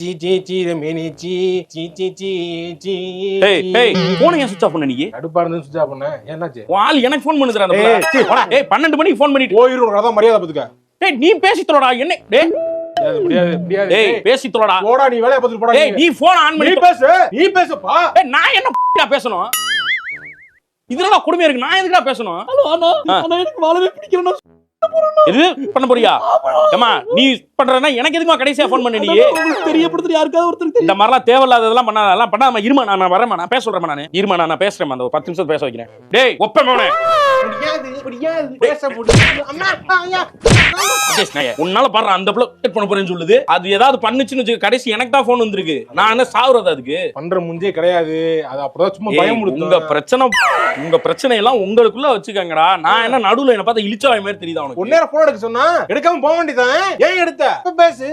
எனக்கு போன் பண்ணுதுடா 12 மணிக்கு போன் பண்ணிட்டு போயிரும் மரியாதை பாத்துக்க. டேய் நீ பேசி தொலைடா என்ன டேய் டேய் பேசி தொலைடா போடா நீ வேலைய பார்த்துட்டு போடா. டேய் நீ போன் ஆன் பண்ணி நீ பேசுப்பா. டேய் நான் என்ன பேசணும் இதெல்லாம் கொடுமையா இருக்கு நான் எதுக்குடா பேசணும் ஹலோ அண்ணா எனக்கு வாழவே பிடிக்கலன்னா எது பண்ண போறியா ஏமா நீ பண்றனா எனக்கு எதுக்குமா கடைசியா போன் பண்ண நீ உங்களுக்கு தெரியப்படுத்துற யாருக்காவது ஒருத்தருக்கு இந்த மாதிரிலாம் தேவையில்லாததெல்லாம் பண்ணாதெல்லாம் பண்ணாம இருமா நான் வரேன் நான் பேச சொல்றேன் நான் இருமா நான் பேசுறேன் அந்த 10 நிமிஷம் பேச வைக்கிறேன் டேய் ஒப்பமோனே பேச முடியாது அம்மா ஐயா உன்னால பாரு அந்த புள்ள கட் பண்ண போறேன்னு சொல்லுது அது ஏதாவது பண்ணுச்சுன்னு வெச்சு கடைசி எனக்கு தான் போன் வந்திருக்கு நான் என்ன சாவுறது அதுக்கு பண்ற முஞ்சே கிடையாது அது அப்பதான் சும்மா பயம் முடியும் உங்க பிரச்சனை எல்லாம் உங்களுக்குள்ள வச்சுக்கங்கடா நான் என்ன நடுவுல என்ன பார்த்தா இழிச்சவாய் மாதிரி தெரியுதா உனக்கு ஒன்னேர போன் எடுக்க சொன்னா எடுக்காம போக வேண்டியதான் ஏன் எடுத்த பேசு